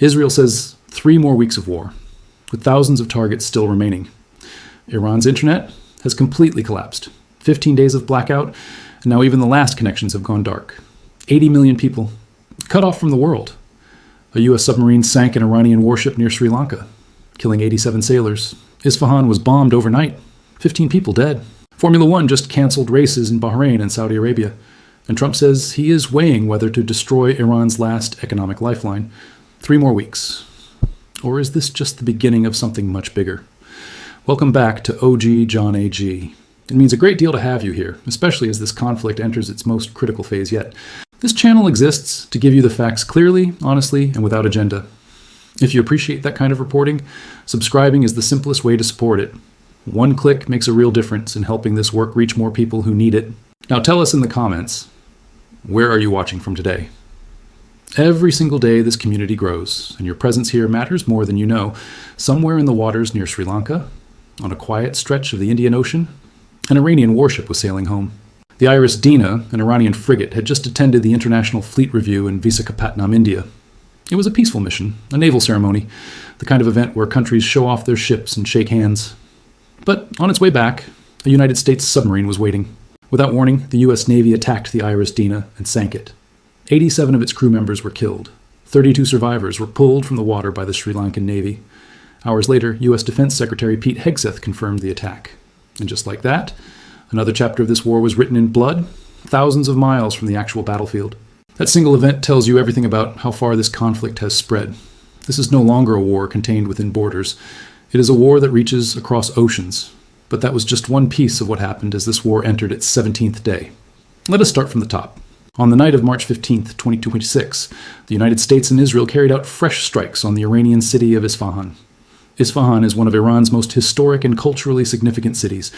Israel says 3 more weeks of war, with thousands of targets still remaining. Iran's internet has completely collapsed. 15 days of blackout, and now even the last connections have gone dark. 80 million people cut off from the world. A U.S. submarine sank an Iranian warship near Sri Lanka, killing 87 sailors. Isfahan was bombed overnight. 15 people dead. Formula One just canceled races in Bahrain and Saudi Arabia. And Trump says he is weighing whether to destroy Iran's last economic lifeline. 3 more weeks. Or is this just the beginning of something much bigger? Welcome back to OG John AG. It means a great deal to have you here, especially as this conflict enters its most critical phase yet. This channel exists to give you the facts clearly, honestly, and without agenda. If you appreciate that kind of reporting, subscribing is the simplest way to support it. One click makes a real difference in helping this work reach more people who need it. Now tell us in the comments, where are you watching from today? Every single day this community grows, and your presence here matters more than you know. Somewhere in the waters near Sri Lanka, on a quiet stretch of the Indian Ocean, an Iranian warship was sailing home. The Iris Dina, an Iranian frigate, had just attended the International Fleet Review in Visakhapatnam, India. It was a peaceful mission, a naval ceremony, the kind of event where countries show off their ships and shake hands. But on its way back, a United States submarine was waiting. Without warning, the U.S. Navy attacked the Iris Dina and sank it. 87 of its crew members were killed. 32 survivors were pulled from the water by the Sri Lankan Navy. Hours later, U.S. Defense Secretary Pete Hegseth confirmed the attack. And just like that, another chapter of this war was written in blood, thousands of miles from the actual battlefield. That single event tells you everything about how far this conflict has spread. This is no longer a war contained within borders. It is a war that reaches across oceans. But that was just one piece of what happened as this war entered its 17th day. Let us start from the top. On the night of March 15, 2026, the United States and Israel carried out fresh strikes on the Iranian city of Isfahan. Isfahan is one of Iran's most historic and culturally significant cities.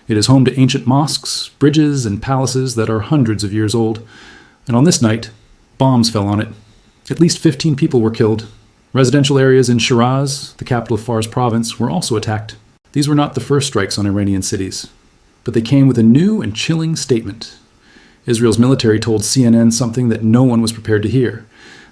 It is home to ancient mosques, bridges, and palaces that are hundreds of years old. And on this night, bombs fell on it. At least 15 people were killed. Residential areas in Shiraz, the capital of Fars province, were also attacked. These were not the first strikes on Iranian cities, but they came with a new and chilling statement. Israel's military told CNN something that no one was prepared to hear.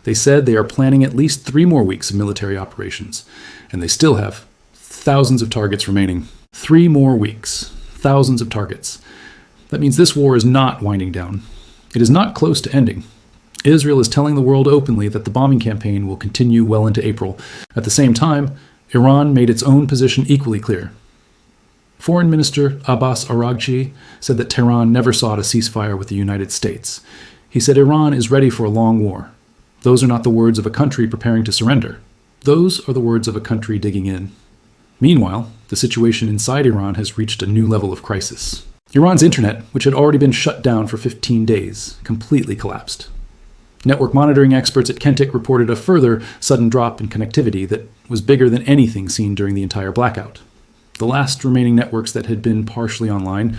They said they are planning at least 3 more weeks of military operations, and they still have thousands of targets remaining. 3 more weeks, thousands of targets. That means this war is not winding down. It is not close to ending. Israel is telling the world openly that the bombing campaign will continue well into April. At the same time, Iran made its own position equally clear. Foreign Minister Abbas Araghchi said that Tehran never sought a ceasefire with the United States. He said Iran is ready for a long war. Those are not the words of a country preparing to surrender. Those are the words of a country digging in. Meanwhile, the situation inside Iran has reached a new level of crisis. Iran's internet, which had already been shut down for 15 days, completely collapsed. Network monitoring experts at Kentic reported a further sudden drop in connectivity that was bigger than anything seen during the entire blackout. The last remaining networks that had been partially online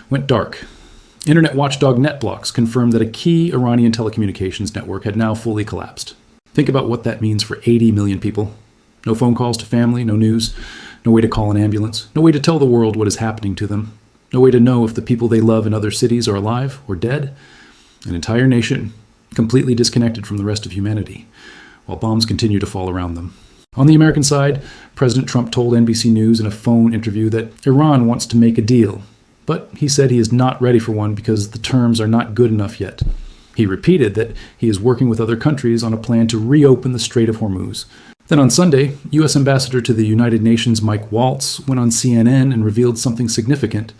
went dark. Internet watchdog NetBlocks confirmed that a key Iranian telecommunications network had now fully collapsed. Think about what that means for 80 million people. No phone calls to family, no news, no way to call an ambulance, no way to tell the world what is happening to them, no way to know if the people they love in other cities are alive or dead. An entire nation completely disconnected from the rest of humanity, while bombs continue to fall around them. On the American side, President Trump told NBC News in a phone interview that Iran wants to make a deal, but he said he is not ready for one because the terms are not good enough yet. He repeated that he is working with other countries on a plan to reopen the Strait of Hormuz. Then on Sunday, U.S. Ambassador to the United Nations Mike Waltz went on CNN and revealed something significant.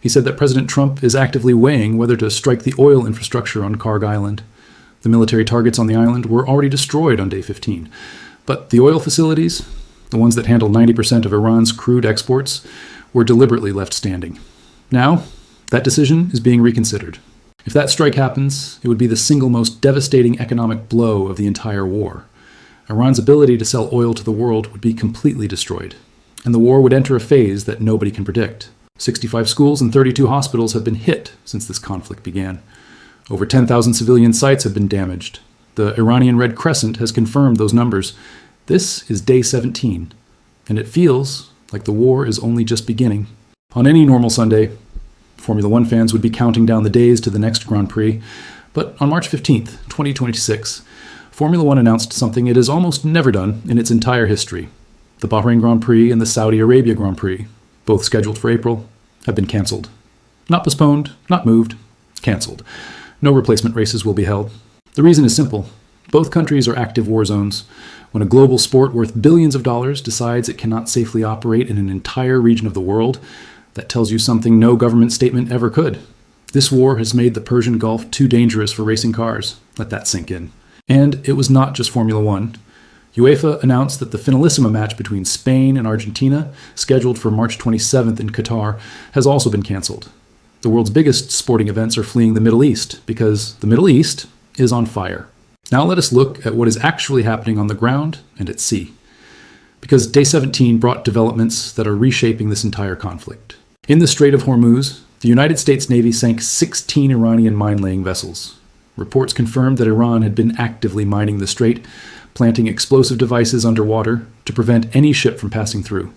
He said that President Trump is actively weighing whether to strike the oil infrastructure on Karg Island. The military targets on the island were already destroyed on day 15. But the oil facilities, the ones that handle 90% of Iran's crude exports, were deliberately left standing. Now, that decision is being reconsidered. If that strike happens, it would be the single most devastating economic blow of the entire war. Iran's ability to sell oil to the world would be completely destroyed, and the war would enter a phase that nobody can predict. 65 schools and 32 hospitals have been hit since this conflict began. Over 10,000 civilian sites have been damaged. The Iranian Red Crescent has confirmed those numbers. This is day 17, and it feels like the war is only just beginning. On any normal Sunday, Formula One fans would be counting down the days to the next Grand Prix, but on March 15th, 2026, Formula One announced something it has almost never done in its entire history. The Bahrain Grand Prix and the Saudi Arabia Grand Prix, both scheduled for April, have been cancelled. Not postponed, not moved, cancelled. No replacement races will be held. The reason is simple. Both countries are active war zones. When a global sport worth billions of dollars decides it cannot safely operate in an entire region of the world, that tells you something no government statement ever could. This war has made the Persian Gulf too dangerous for racing cars. Let that sink in. And it was not just Formula One. UEFA announced that the finalissima match between Spain and Argentina, scheduled for March 27th in Qatar, has also been cancelled. The world's biggest sporting events are fleeing the Middle East because the Middle East is on fire. Now let us look at what is actually happening on the ground and at sea. Because Day 17 brought developments that are reshaping this entire conflict. In the Strait of Hormuz, the United States Navy sank 16 Iranian mine-laying vessels. Reports confirmed that Iran had been actively mining the strait, planting explosive devices underwater to prevent any ship from passing through.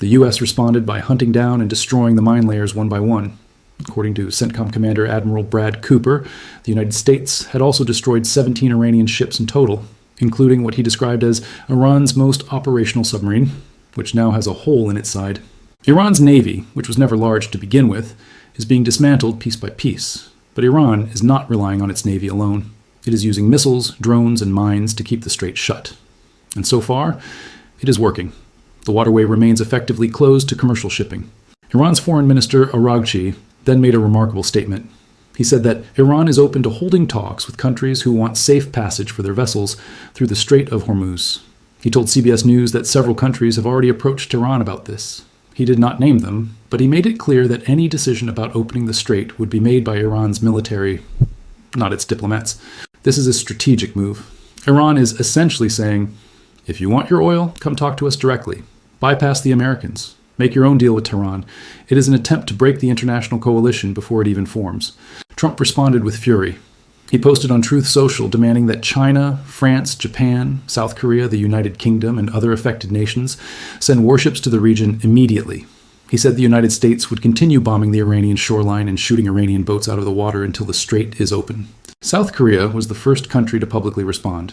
The U.S. responded by hunting down and destroying the mine layers one by one. According to CENTCOM Commander Admiral Brad Cooper, the United States had also destroyed 17 Iranian ships in total, including what he described as Iran's most operational submarine, which now has a hole in its side. Iran's navy, which was never large to begin with, is being dismantled piece by piece. But Iran is not relying on its navy alone. It is using missiles, drones, and mines to keep the strait shut. And so far, it is working. The waterway remains effectively closed to commercial shipping. Iran's Foreign Minister IRGC then made a remarkable statement. He said that Iran is open to holding talks with countries who want safe passage for their vessels through the Strait of Hormuz. He told CBS News that several countries have already approached Iran about this. He did not name them, but he made it clear that any decision about opening the strait would be made by Iran's military, not its diplomats. This is a strategic move. Iran is essentially saying, if you want your oil, come talk to us directly. Bypass the Americans. Make your own deal with Tehran. It is an attempt to break the international coalition before it even forms. Trump responded with fury. He posted on Truth Social demanding that China, France, Japan, South Korea, the United Kingdom, and other affected nations send warships to the region immediately. He said the United States would continue bombing the Iranian shoreline and shooting Iranian boats out of the water until the strait is open. South Korea was the first country to publicly respond.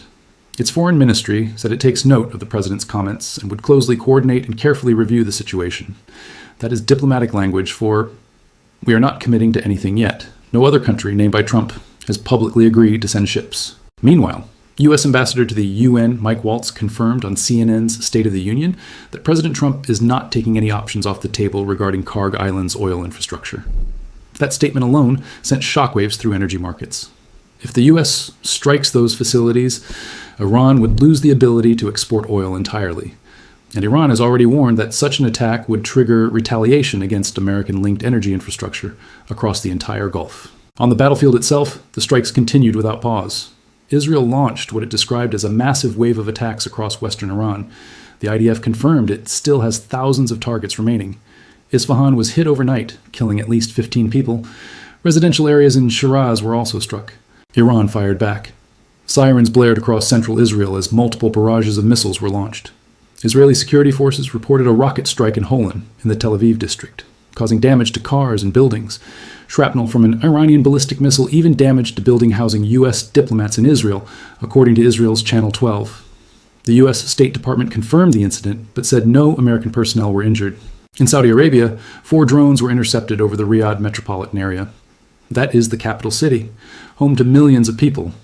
Its foreign ministry said it takes note of the president's comments and would closely coordinate and carefully review the situation. That is diplomatic language for, we are not committing to anything yet. No other country named by Trump has publicly agreed to send ships. Meanwhile, U.S. Ambassador to the UN Mike Waltz confirmed on CNN's State of the Union that President Trump is not taking any options off the table regarding Karg Island's oil infrastructure. That statement alone sent shockwaves through energy markets. If the U.S. strikes those facilities, Iran would lose the ability to export oil entirely. And Iran has already warned that such an attack would trigger retaliation against American-linked energy infrastructure across the entire Gulf. On the battlefield itself, the strikes continued without pause. Israel launched what it described as a massive wave of attacks across western Iran. The IDF confirmed it still has thousands of targets remaining. Isfahan was hit overnight, killing at least 15 people. Residential areas in Shiraz were also struck. Iran fired back. Sirens blared across central Israel as multiple barrages of missiles were launched. Israeli security forces reported a rocket strike in Holon, in the Tel Aviv district, causing damage to cars and buildings. Shrapnel from an Iranian ballistic missile even damaged a building housing U.S. diplomats in Israel, according to Israel's Channel 12. The U.S. State Department confirmed the incident, but said no American personnel were injured. In Saudi Arabia, 4 drones were intercepted over the Riyadh metropolitan area. That is the capital city, home to millions of people.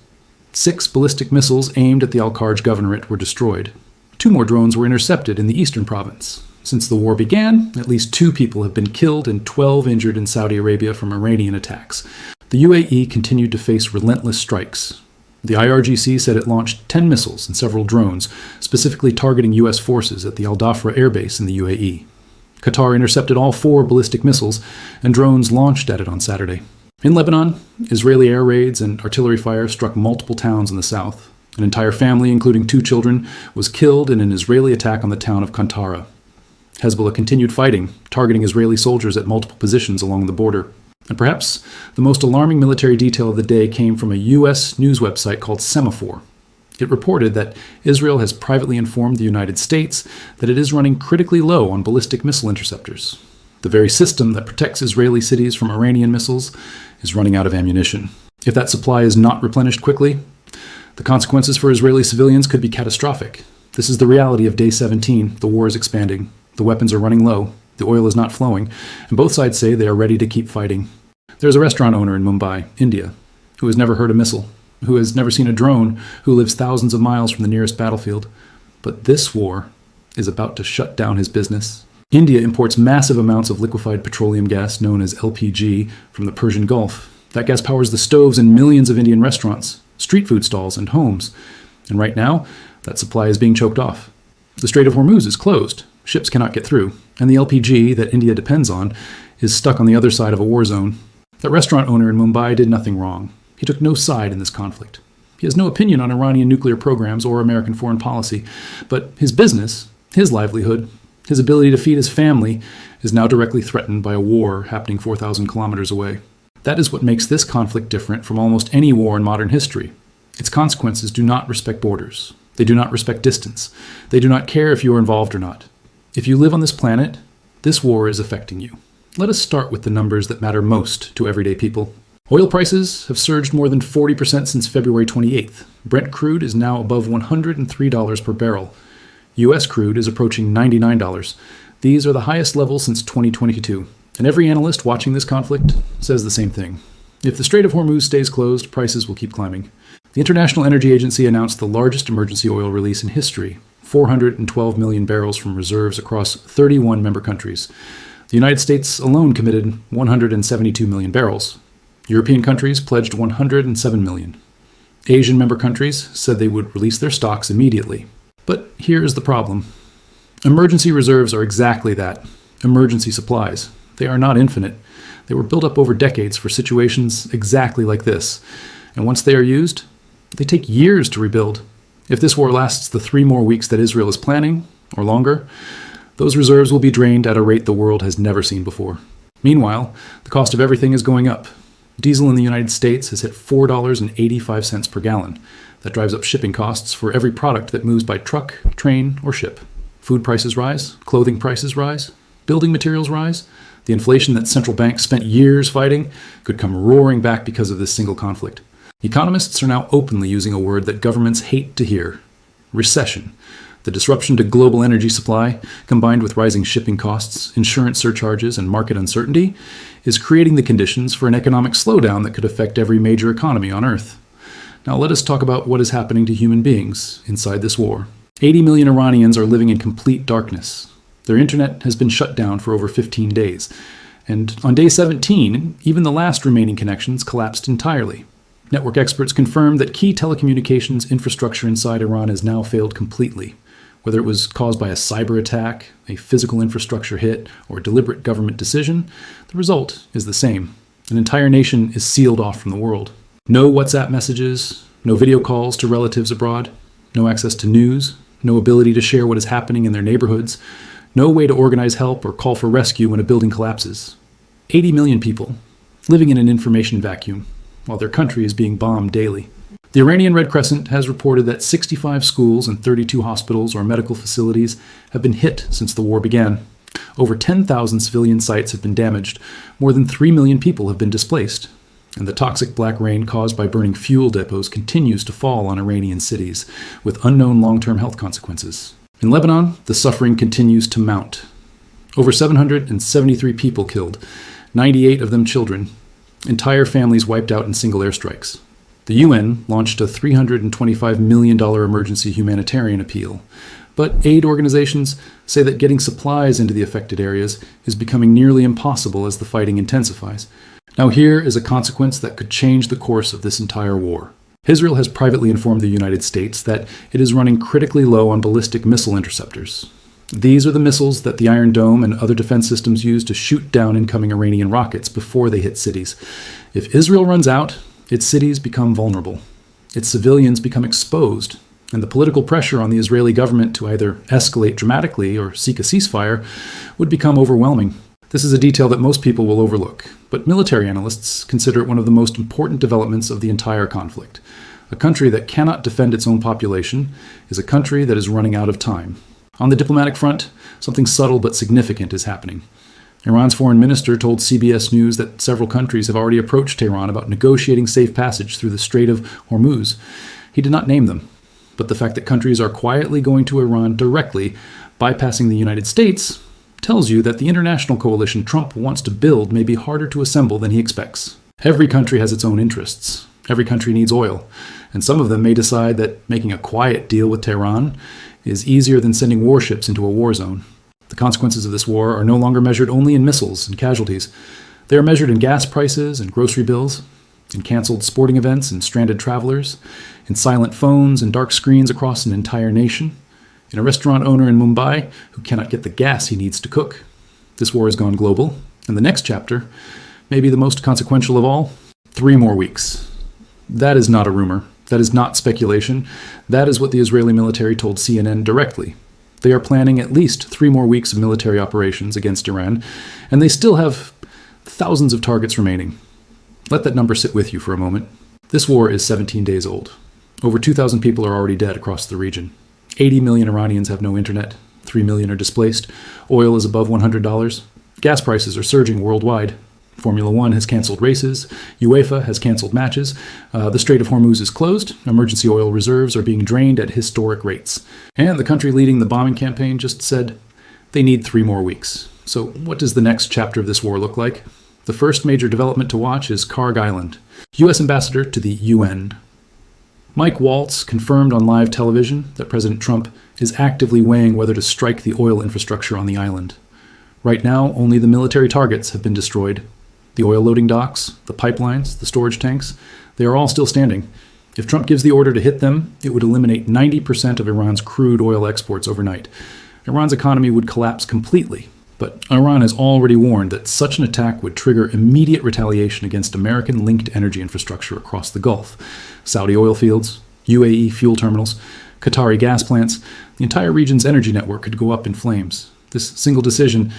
6 ballistic missiles aimed at the Al-Kharj governorate were destroyed. 2 more drones were intercepted in the eastern province. Since the war began, at least 2 people have been killed and 12 injured in Saudi Arabia from Iranian attacks. The UAE continued to face relentless strikes. The IRGC said it launched 10 missiles and several drones, specifically targeting U.S. forces at the Al Dhafra airbase in the UAE. Qatar intercepted all 4 ballistic missiles, and drones launched at it on Saturday. In Lebanon, Israeli air raids and artillery fire struck multiple towns in the south. An entire family, including 2 children, was killed in an Israeli attack on the town of Kantara. Hezbollah continued fighting, targeting Israeli soldiers at multiple positions along the border. And perhaps the most alarming military detail of the day came from a U.S. news website called Semaphore. It reported that Israel has privately informed the United States that it is running critically low on ballistic missile interceptors. The very system that protects Israeli cities from Iranian missiles is running out of ammunition. If that supply is not replenished quickly, The consequences for Israeli civilians could be catastrophic. This is the reality of day 17. The war is expanding. The weapons are running low. The oil is not flowing. And both sides say they are ready to keep fighting. There's a restaurant owner in Mumbai, India, who has never heard a missile, who has never seen a drone, who lives thousands of miles from the nearest battlefield. But this war is about to shut down his business. India imports massive amounts of liquefied petroleum gas known as LPG from the Persian Gulf. That gas powers the stoves in millions of Indian restaurants, street food stalls, and homes. And right now, that supply is being choked off. The Strait of Hormuz is closed. Ships cannot get through. And the LPG that India depends on is stuck on the other side of a war zone. That restaurant owner in Mumbai did nothing wrong. He took no side in this conflict. He has no opinion on Iranian nuclear programs or American foreign policy. But his business, his livelihood, his ability to feed his family is now directly threatened by a war happening 4,000 kilometers away. That is what makes this conflict different from almost any war in modern history. Its consequences do not respect borders. They do not respect distance. They do not care if you are involved or not. If you live on this planet, this war is affecting you. Let us start with the numbers that matter most to everyday people. Oil prices have surged more than 40% since February 28th. Brent crude is now above $103 per barrel. U.S. crude is approaching $99. These are the highest levels since 2022. And every analyst watching this conflict says the same thing. If the Strait of Hormuz stays closed, prices will keep climbing. The International Energy Agency announced the largest emergency oil release in history, 412 million barrels from reserves across 31 member countries. The United States alone committed 172 million barrels. European countries pledged 107 million. Asian member countries said they would release their stocks immediately. But here is the problem. Emergency reserves are exactly that, emergency supplies. They are not infinite. They were built up over decades for situations exactly like this. And once they are used, they take years to rebuild. If this war lasts the 3 more weeks that Israel is planning, or longer, those reserves will be drained at a rate the world has never seen before. Meanwhile, the cost of everything is going up. Diesel in the United States has hit $4.85 per gallon. That drives up shipping costs for every product that moves by truck, train, or ship. Food prices rise, clothing prices rise, building materials rise. The inflation that central banks spent years fighting could come roaring back because of this single conflict. Economists are now openly using a word that governments hate to hear: recession. The disruption to global energy supply, combined with rising shipping costs, insurance surcharges, and market uncertainty, is creating the conditions for an economic slowdown that could affect every major economy on Earth. Now let us talk about what is happening to human beings inside this war. 80 million Iranians are living in complete darkness. Their internet has been shut down for over 15 days. And on day 17, even the last remaining connections collapsed entirely. Network experts confirmed that key telecommunications infrastructure inside Iran has now failed completely. Whether it was caused by a cyber attack, a physical infrastructure hit, or a deliberate government decision, the result is the same. An entire nation is sealed off from the world. No WhatsApp messages, no video calls to relatives abroad, no access to news, no ability to share what is happening in their neighborhoods, no way to organize help or call for rescue when a building collapses. 80 million people living in an information vacuum, while their country is being bombed daily. The Iranian Red Crescent has reported that 65 schools and 32 hospitals or medical facilities have been hit since the war began. Over 10,000 civilian sites have been damaged. More than 3 million people have been displaced. And the toxic black rain caused by burning fuel depots continues to fall on Iranian cities, with unknown long-term health consequences. In Lebanon, the suffering continues to mount. Over 773 people killed, 98 of them children. Entire families wiped out in single airstrikes. The UN launched a $325 million emergency humanitarian appeal. But aid organizations say that getting supplies into the affected areas is becoming nearly impossible as the fighting intensifies. Now here is a consequence that could change the course of this entire war. Israel has privately informed the United States that it is running critically low on ballistic missile interceptors. These are the missiles that the Iron Dome and other defense systems use to shoot down incoming Iranian rockets before they hit cities. If Israel runs out, its cities become vulnerable. Its civilians become exposed, and the political pressure on the Israeli government to either escalate dramatically or seek a ceasefire would become overwhelming. This is a detail that most people will overlook, but military analysts consider it one of the most important developments of the entire conflict. A country that cannot defend its own population is a country that is running out of time. On the diplomatic front, something subtle but significant is happening. Iran's foreign minister told CBS News that several countries have already approached Tehran about negotiating safe passage through the Strait of Hormuz. He did not name them, but the fact that countries are quietly going to Iran directly, bypassing the United States, tells you that the international coalition Trump wants to build may be harder to assemble than he expects. Every country has its own interests. Every country needs oil, and some of them may decide that making a quiet deal with Tehran is easier than sending warships into a war zone. The consequences of this war are no longer measured only in missiles and casualties. They are measured in gas prices and grocery bills, in canceled sporting events and stranded travelers, in silent phones and dark screens across an entire nation, in a restaurant owner in Mumbai who cannot get the gas he needs to cook. This war has gone global, and the next chapter, maybe the most consequential of all, 3 more weeks. That is not a rumor. That is not speculation. That is what the Israeli military told CNN directly. They are planning at least 3 more weeks of military operations against Iran, and they still have thousands of targets remaining. Let that number sit with you for a moment. This war is 17 days old. Over 2,000 people are already dead across the region. 80 million Iranians have no internet. 3 million are displaced. Oil is above $100. Gas prices are surging worldwide. Formula One has canceled races. UEFA has canceled matches. The Strait of Hormuz is closed. Emergency oil reserves are being drained at historic rates. And the country leading the bombing campaign just said they need 3 more weeks. So what does the next chapter of this war look like? The first major development to watch is Karg Island. U.S. ambassador to the UN. Mike Waltz confirmed on live television that President Trump is actively weighing whether to strike the oil infrastructure on the island. Right now, only the military targets have been destroyed. The oil loading docks, the pipelines, the storage tanks, they are all still standing. If Trump gives the order to hit them, it would eliminate 90% of Iran's crude oil exports overnight. Iran's economy would collapse completely. But Iran has already warned that such an attack would trigger immediate retaliation against American-linked energy infrastructure across the Gulf. Saudi oil fields, UAE fuel terminals, Qatari gas plants, the entire region's energy network could go up in flames. This single decision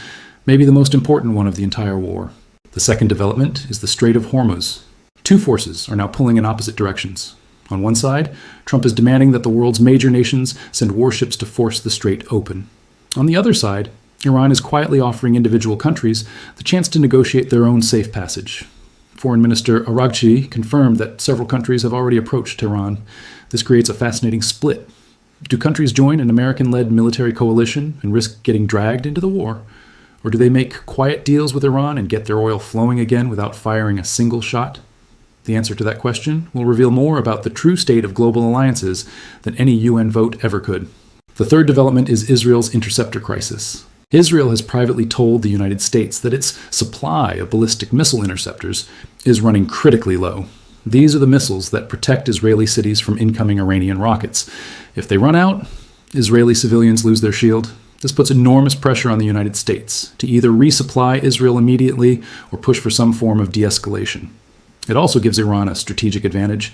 may be the most important one of the entire war. The second development is the Strait of Hormuz. 2 forces are now pulling in opposite directions. On one side, Trump is demanding that the world's major nations send warships to force the strait open. On the other side, Iran is quietly offering individual countries the chance to negotiate their own safe passage. Foreign Minister IRGC confirmed that several countries have already approached Tehran. This creates a fascinating split. Do countries join an American-led military coalition and risk getting dragged into the war? Or do they make quiet deals with Iran and get their oil flowing again without firing a single shot? The answer to that question will reveal more about the true state of global alliances than any UN vote ever could. The third development is Israel's interceptor crisis. Israel has privately told the United States that its supply of ballistic missile interceptors is running critically low. These are the missiles that protect Israeli cities from incoming Iranian rockets. If they run out, Israeli civilians lose their shield. This puts enormous pressure on the United States to either resupply Israel immediately or push for some form of de-escalation. It also gives Iran a strategic advantage.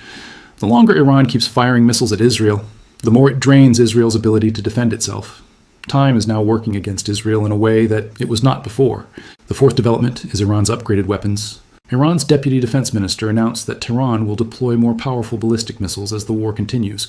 The longer Iran keeps firing missiles at Israel, the more it drains Israel's ability to defend itself. Time is now working against Israel in a way that it was not before. The fourth development is Iran's upgraded weapons. Iran's deputy defense minister announced that Tehran will deploy more powerful ballistic missiles as the war continues.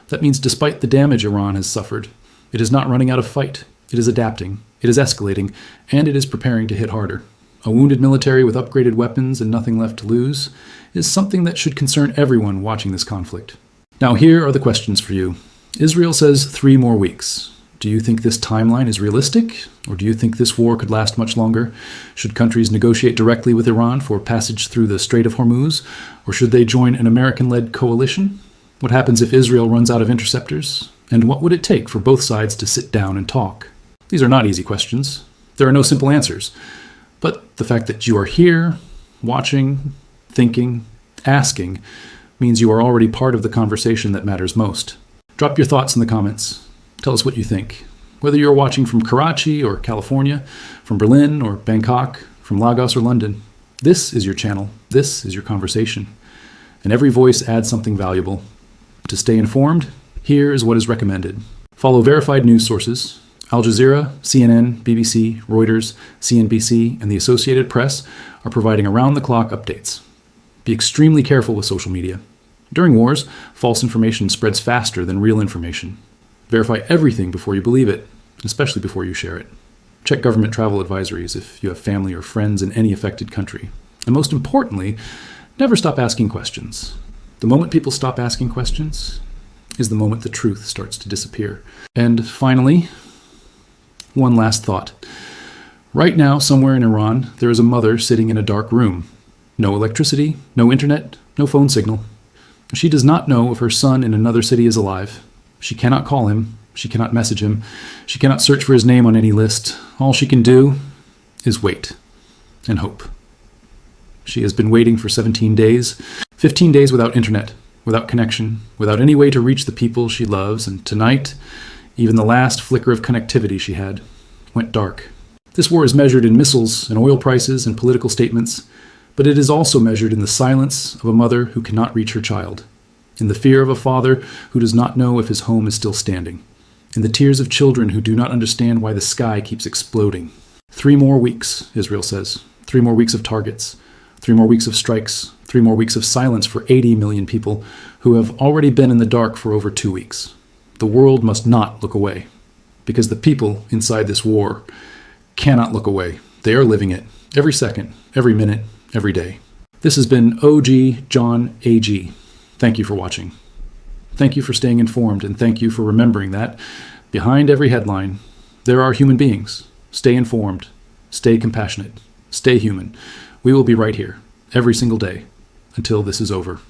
That means despite the damage Iran has suffered, it is not running out of fight. It is adapting, it is escalating, and it is preparing to hit harder. A wounded military with upgraded weapons and nothing left to lose is something that should concern everyone watching this conflict. Now here are the questions for you. Israel says 3 more weeks. Do you think this timeline is realistic? Or do you think this war could last much longer? Should countries negotiate directly with Iran for passage through the Strait of Hormuz? Or should they join an American-led coalition? What happens if Israel runs out of interceptors? And what would it take for both sides to sit down and talk? These are not easy questions. There are no simple answers. But the fact that you are here, watching, thinking, asking, means you are already part of the conversation that matters most. Drop your thoughts in the comments. Tell us what you think. Whether you're watching from Karachi or California, from Berlin or Bangkok, from Lagos or London, this is your channel. This is your conversation. And every voice adds something valuable. To stay informed, here is what is recommended. Follow verified news sources. Al Jazeera, CNN, BBC, Reuters, CNBC, and the Associated Press are providing around-the-clock updates. Be extremely careful with social media. During wars, false information spreads faster than real information. Verify everything before you believe it, especially before you share it. Check government travel advisories if you have family or friends in any affected country. And most importantly, never stop asking questions. The moment people stop asking questions is the moment the truth starts to disappear. And finally, one last thought. Right now, somewhere in Iran, there is a mother sitting in a dark room. No electricity, no internet, no phone signal. She does not know if her son in another city is alive. She cannot call him. She cannot message him. She cannot search for his name on any list. All she can do is wait and hope. She has been waiting for 17 days, 15 days without internet, without connection, without any way to reach the people she loves, and tonight, even the last flicker of connectivity she had went dark. This war is measured in missiles and oil prices and political statements, but it is also measured in the silence of a mother who cannot reach her child, in the fear of a father who does not know if his home is still standing, in the tears of children who do not understand why the sky keeps exploding. 3 more weeks, Israel says. 3 more weeks of targets. 3 more weeks of strikes. 3 more weeks of silence for 80 million people who have already been in the dark for over 2 weeks. The world must not look away, because the people inside this war cannot look away. They are living it every second, every minute, every day. This has been OG John AG. Thank you for watching. Thank you for staying informed, and thank you for remembering that behind every headline, there are human beings. Stay informed, stay compassionate, stay human. We will be right here every single day until this is over.